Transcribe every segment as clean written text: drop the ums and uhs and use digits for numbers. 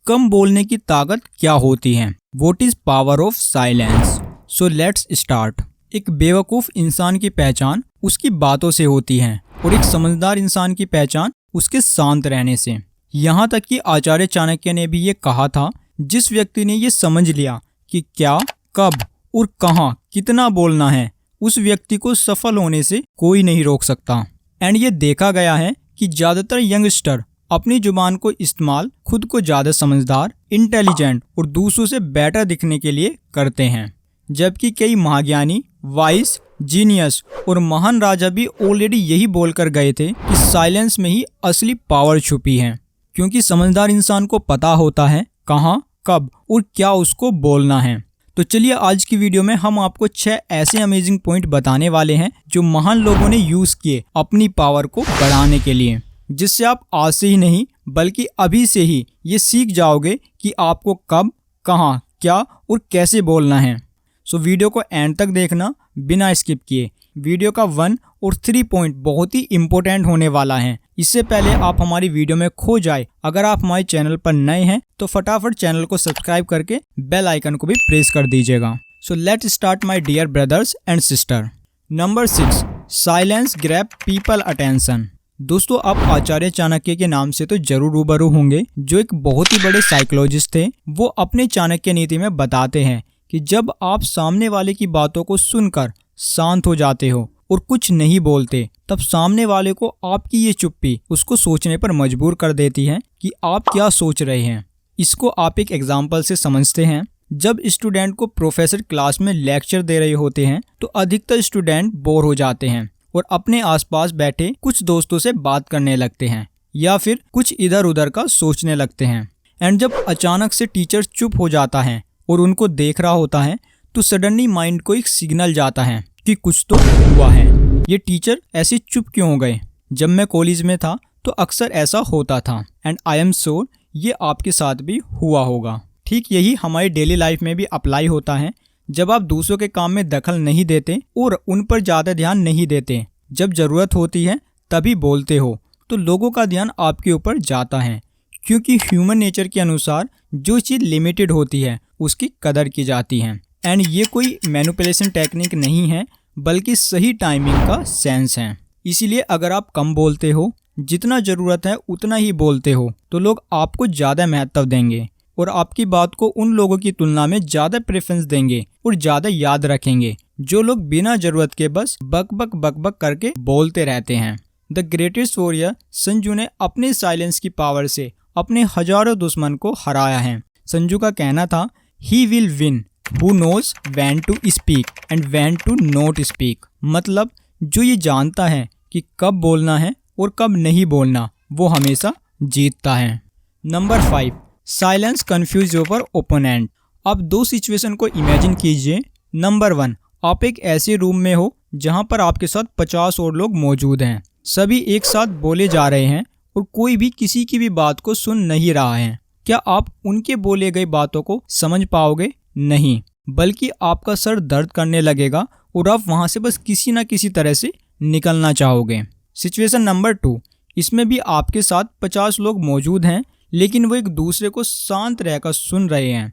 कम बोलने की ताकत क्या होती है। What is power of silence. So let's start. एक बेवकूफ इंसान की पहचान उसकी बातों से होती है और एक समझदार इंसान की पहचान उसके शांत रहने से। यहाँ तक कि आचार्य चाणक्य ने भी ये कहा था, जिस व्यक्ति ने ये समझ लिया कि क्या, कब और कहाँ कितना बोलना है, उस व्यक्ति को सफल होने से कोई नहीं रोक सकता। एंड ये देखा गया है कि ज्यादातर यंगस्टर अपनी जुबान को इस्तेमाल खुद को ज्यादा समझदार, इंटेलिजेंट और दूसरों से बेटर दिखने के लिए करते हैं, जबकि कई महाज्ञानी, वाइस, जीनियस और महान राजा भी ऑलरेडी यही बोलकर गए थे कि साइलेंस में ही असली पावर छुपी है, क्योंकि समझदार इंसान को पता होता है कहाँ, कब और क्या उसको बोलना है। तो चलिए आज की वीडियो में हम आपको 6 ऐसे अमेजिंग पॉइंट बताने वाले हैं जो महान लोगों ने यूज किए अपनी पावर को बढ़ाने के लिए, जिससे आप आज से ही नहीं बल्कि अभी से ही ये सीख जाओगे कि आपको कब, कहाँ, क्या और कैसे बोलना है। सो वीडियो को एंड तक देखना बिना स्किप किए। वीडियो का 1 और 3 पॉइंट बहुत ही इंपॉर्टेंट होने वाला है। इससे पहले आप हमारी वीडियो में खो जाए, अगर आप हमारे चैनल पर नए हैं तो फटाफट चैनल को सब्सक्राइब करके बेल आइकन को भी प्रेस कर दीजिएगा। So let's start my dear brothers and sister. Number 6, silence grab people attention. दोस्तों, आप आचार्य चाणक्य के नाम से तो जरूर रूबरू होंगे, जो एक बहुत ही बड़े साइकोलॉजिस्ट थे। वो अपने चाणक्य नीति में बताते हैं कि जब आप सामने वाले की बातों को सुनकर शांत हो जाते हो और कुछ नहीं बोलते, तब सामने वाले को आपकी ये चुप्पी उसको सोचने पर मजबूर कर देती है कि आप क्या सोच रहे हैं। इसको आप एक एग्जाम्पल से समझते हैं। जब स्टूडेंट को प्रोफेसर क्लास में लेक्चर दे रहे होते हैं तो अधिकतर स्टूडेंट बोर हो जाते हैं और अपने आसपास बैठे कुछ दोस्तों से बात करने लगते हैं या फिर कुछ इधर उधर का सोचने लगते हैं। एंड जब अचानक से टीचर चुप हो जाता है और उनको देख रहा होता है तो सडनली माइंड को एक सिग्नल जाता है कि कुछ तो हुआ है। ये टीचर ऐसे चुप क्यों हो गए? जब मैं कॉलेज में था तो अक्सर ऐसा होता था एंड आई एम श्योर ये आपके साथ भी हुआ होगा। ठीक यही हमारी डेली लाइफ में भी अप्लाई होता है। जब आप दूसरों के काम में दखल नहीं देते और उन पर ज़्यादा ध्यान नहीं देते, जब ज़रूरत होती है तभी बोलते हो, तो लोगों का ध्यान आपके ऊपर जाता है, क्योंकि ह्यूमन नेचर के अनुसार जो चीज़ लिमिटेड होती है उसकी कदर की जाती है। एंड ये कोई मैनिपुलेशन टेक्निक नहीं है, बल्कि सही टाइमिंग का सेंस है। इसीलिए अगर आप कम बोलते हो, जितना ज़रूरत है उतना ही बोलते हो, तो लोग आपको ज़्यादा महत्व देंगे और आपकी बात को उन लोगों की तुलना में ज़्यादा प्रेफरेंस देंगे और ज़्यादा याद रखेंगे जो लोग बिना ज़रूरत के बस बक बक करके बोलते रहते हैं। द ग्रेटेस्ट वॉरियर संजू ने अपने साइलेंस की पावर से अपने हजारों दुश्मन को हराया है। संजू का कहना था, he will win who knows when to speak and when to not speak. मतलब जो ये जानता है कि कब बोलना है और कब नहीं बोलना, वो हमेशा जीतता है। Number 5, silence confuse your opponent. अब 2 सिचुएशन को इमेजिन कीजिए। नंबर 1, आप एक ऐसे रूम में हो जहां पर आपके साथ 50 और लोग मौजूद हैं। सभी एक साथ बोले जा रहे हैं और कोई भी किसी की भी बात को सुन नहीं रहा है। क्या आप उनके बोले गई बातों को समझ पाओगे? नहीं, बल्कि आपका सर दर्द करने लगेगा और आप वहां से बस किसी न किसी तरह से निकलना चाहोगे। सिचुएशन नंबर 2, इसमें भी आपके साथ 50 लोग मौजूद हैं, लेकिन वो एक दूसरे को शांत रहकर सुन रहे हैं।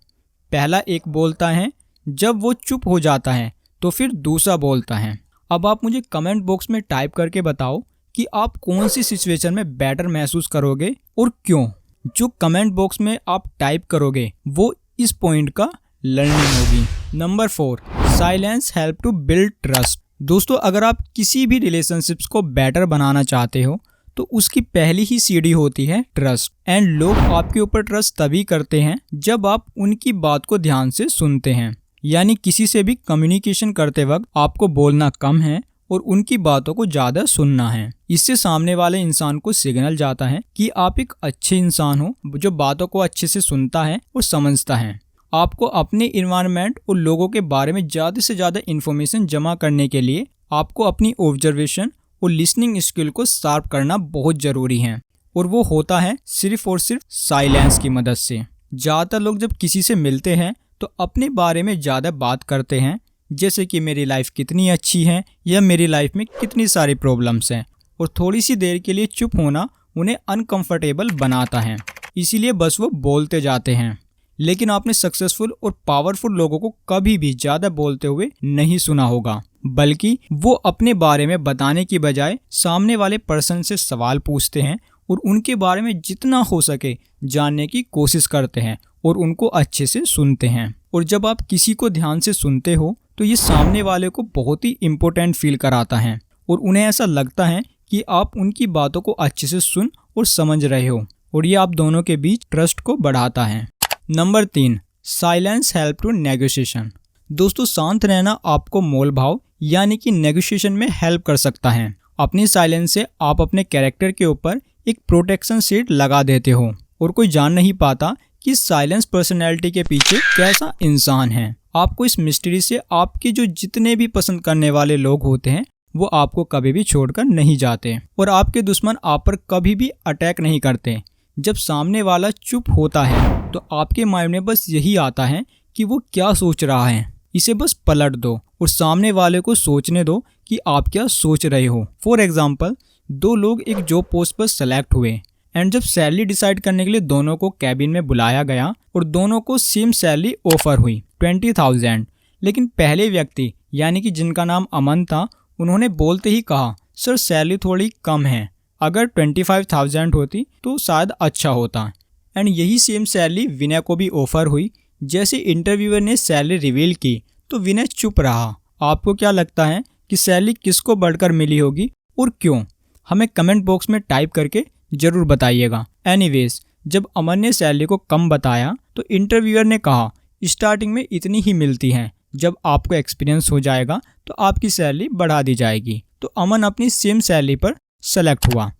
पहला एक बोलता है, जब वो चुप हो जाता है तो फिर दूसरा बोलता है। अब आप मुझे कमेंट बॉक्स में टाइप करके बताओ कि आप कौन सी सिचुएशन में बेटर महसूस करोगे और क्यों। जो कमेंट बॉक्स में आप टाइप करोगे वो इस पॉइंट का लर्निंग होगी। Number 4, silence help to build trust. दोस्तों, अगर आप किसी भी रिलेशनशिप्स को बेटर बनाना चाहते हो तो उसकी पहली ही सीढ़ी होती है ट्रस्ट। एंड लोग आपके ऊपर ट्रस्ट तभी करते हैं जब आप उनकी बात को ध्यान से सुनते हैं। यानी किसी से भी कम्युनिकेशन करते वक्त आपको बोलना कम है और उनकी बातों को ज़्यादा सुनना है। इससे सामने वाले इंसान को सिग्नल जाता है कि आप एक अच्छे इंसान हो जो बातों को अच्छे से सुनता है और समझता है। आपको अपने इन्वायरमेंट और लोगों के बारे में ज़्यादा से ज़्यादा इन्फॉर्मेशन जमा करने के लिए आपको अपनी ऑब्जर्वेशन और लिसनिंग स्किल को शार्प करना बहुत ज़रूरी है, और वो होता है सिर्फ और सिर्फ साइलेंस की मदद से। ज़्यादातर लोग जब किसी से मिलते हैं तो अपने बारे में ज़्यादा बात करते हैं, जैसे कि मेरी लाइफ कितनी अच्छी है या मेरी लाइफ में कितनी सारी प्रॉब्लम्स हैं, और थोड़ी सी देर के लिए चुप होना उन्हें अनकंफर्टेबल बनाता है। इसीलिए बस वो बोलते जाते हैं। लेकिन आपने सक्सेसफुल और पावरफुल लोगों को कभी भी ज्यादा बोलते हुए नहीं सुना होगा, बल्कि वो अपने बारे में बताने की बजाय सामने वाले पर्सन से सवाल पूछते हैं और उनके बारे में जितना हो सके जानने की कोशिश करते हैं और उनको अच्छे से सुनते हैं। और जब आप किसी को ध्यान से सुनते हो तो ये सामने वाले को बहुत ही इम्पोर्टेंट फील कराता है और उन्हें ऐसा लगता है कि आप उनकी बातों को अच्छे से सुन और समझ रहे हो, और ये आप दोनों के बीच ट्रस्ट को बढ़ाता है। Number 3, silence help to negotiation. दोस्तों, शांत रहना आपको मोल भाव यानी कि नेगोशिएशन में हेल्प कर सकता है। अपनी साइलेंस से आप अपने कैरेक्टर के ऊपर एक प्रोटेक्शन शीट लगा देते हो और कोई जान नहीं पाता कि साइलेंस पर्सनैलिटी के पीछे कैसा इंसान है। आपको इस मिस्ट्री से आपके जो जितने भी पसंद करने वाले लोग होते हैं वो आपको कभी भी छोड़कर नहीं जाते और आपके दुश्मन आप पर कभी भी अटैक नहीं करते। जब सामने वाला चुप होता है तो आपके माइंड में बस यही आता है कि वो क्या सोच रहा है। इसे बस पलट दो और सामने वाले को सोचने दो कि आप क्या सोच रहे हो। फॉर एग्जाम्पल, 2 लोग एक जॉब पोस्ट पर सेलेक्ट हुए एंड जब सैलरी डिसाइड करने के लिए दोनों को कैबिन में बुलाया गया और दोनों को सेम सैलरी ऑफर हुई 20,000। लेकिन पहले व्यक्ति यानी कि जिनका नाम अमन था, उन्होंने बोलते ही कहा, सर सैलरी थोड़ी कम है, अगर 25,000 होती तो शायद अच्छा होता। एंड यही सेम सैलरी विनय को भी ऑफर हुई। जैसे इंटरव्यूअर ने सैलरी रिवील की तो विनय चुप रहा। आपको क्या लगता है कि सैलरी किसको बढ़कर मिली होगी और क्यों? हमें कमेंट बॉक्स में टाइप करके जरूर बताइएगा। एनीवेज, जब अमन ने सैलरी को कम बताया तो इंटरव्यूअर ने कहा, स्टार्टिंग में इतनी ही मिलती है, जब आपको एक्सपीरियंस हो जाएगा तो आपकी सैलरी बढ़ा दी जाएगी। तो अमन अपनी सेम सैलरी पर सेलेक्ट हुआ।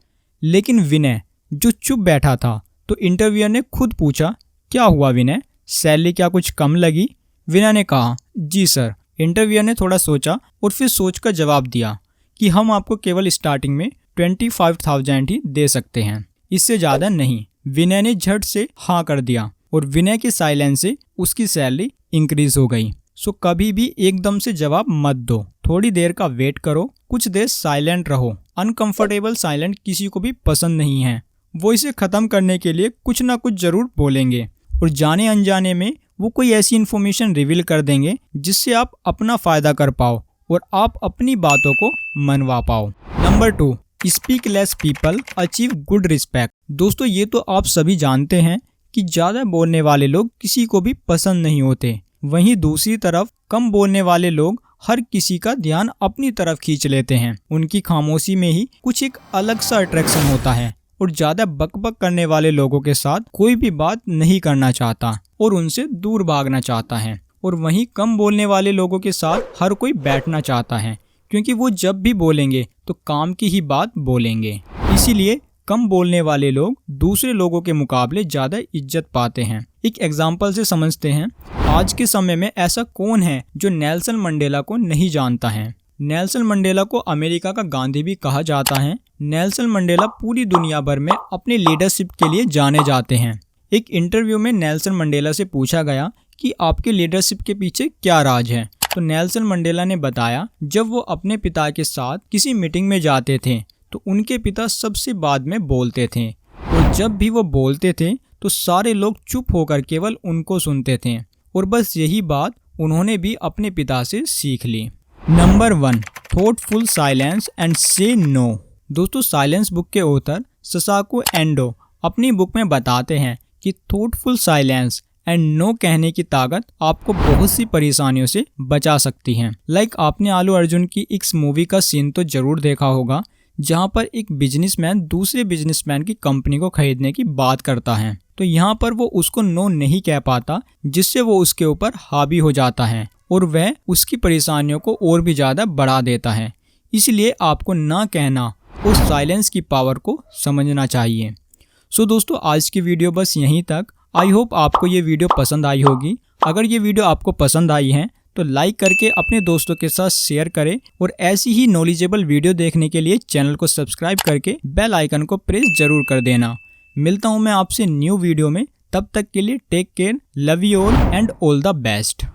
लेकिन विनय जो चुप बैठा था, तो इंटरव्यूअर ने खुद पूछा, क्या हुआ विनय, सैलरी क्या कुछ कम लगी? विनय ने कहा, जी सर। इंटरव्यूअर ने थोड़ा सोचा और फिर सोचकर जवाब दिया कि हम आपको केवल स्टार्टिंग में 25,000 ही दे सकते हैं, इससे ज़्यादा नहीं। विनय ने झट से हाँ कर दिया और विनय के साइलेंस से उसकी सैलरी इंक्रीज हो गई। सो कभी भी एकदम से जवाब मत दो, थोड़ी देर का वेट करो, कुछ देर साइलेंट रहो। अनकंफर्टेबल साइलेंट किसी को भी पसंद नहीं है। वो इसे खत्म करने के लिए कुछ ना कुछ जरूर बोलेंगे और जाने अनजाने में वो कोई ऐसी इन्फॉर्मेशन रिवील कर देंगे जिससे आप अपना फायदा कर पाओ और आप अपनी बातों को मनवा पाओ। Number 2, speak less people achieve good respect. दोस्तों, ये तो आप सभी जानते हैं कि ज़्यादा बोलने वाले लोग किसी को भी पसंद नहीं होते। वहीं दूसरी तरफ कम बोलने वाले लोग हर किसी का ध्यान अपनी तरफ खींच लेते हैं। उनकी खामोशी में ही कुछ एक अलग सा अट्रैक्शन होता है और ज़्यादा बकबक करने वाले लोगों के साथ कोई भी बात नहीं करना चाहता और उनसे दूर भागना चाहता है। और वहीं कम बोलने वाले लोगों के साथ हर कोई बैठना चाहता है, क्योंकि वो जब भी बोलेंगे तो काम की ही बात बोलेंगे। इसीलिए कम बोलने वाले लोग दूसरे लोगों के मुकाबले ज़्यादा इज्जत पाते हैं। एक एग्जाम्पल से समझते हैं। आज के समय में ऐसा कौन है जो नेल्सन मंडेला को नहीं जानता है? नेल्सन मंडेला को अमेरिका का गांधी भी कहा जाता है। नेल्सन मंडेला पूरी दुनिया भर में अपने लीडरशिप के लिए जाने जाते हैं। एक इंटरव्यू में नेल्सन मंडेला से पूछा गया कि आपके लीडरशिप के पीछे क्या राज है? तो नेल्सन मंडेला ने बताया, जब वो अपने पिता के साथ किसी मीटिंग में जाते थे तो उनके पिता सबसे बाद में बोलते थे और जब भी वो बोलते थे तो सारे लोग चुप होकर केवल उनको सुनते थे और बस यही बात उन्होंने भी अपने पिता से सीख ली। नंबर 1, थॉटफुल साइलेंस एंड से नो। दोस्तों, साइलेंस बुक के ऑथर ससाको एंडो अपनी बुक में बताते हैं कि थॉटफुल साइलेंस एंड नो कहने की ताकत आपको बहुत सी परेशानियों से बचा सकती है। लाइक आपने आलू अर्जुन की इस मूवी का सीन तो जरूर देखा होगा, जहां पर एक बिजनेसमैन दूसरे बिजनेसमैन की कंपनी को खरीदने की बात करता है। तो यहाँ पर वो उसको नो नहीं कह पाता, जिससे वो उसके ऊपर हावी हो जाता है और वह उसकी परेशानियों को और भी ज़्यादा बढ़ा देता है। इसलिए आपको ना कहना और साइलेंस की पावर को समझना चाहिए। सो दोस्तों, आज की वीडियो बस यहीं तक। आई होप आपको ये वीडियो पसंद आई होगी। अगर ये वीडियो आपको पसंद आई है तो लाइक करके अपने दोस्तों के साथ शेयर करें और ऐसी ही नॉलेजेबल वीडियो देखने के लिए चैनल को सब्सक्राइब करके बेल आइकन को प्रेस जरूर कर देना। मिलता हूँ मैं आपसे न्यू वीडियो में, तब तक के लिए take care, love you all and all the best.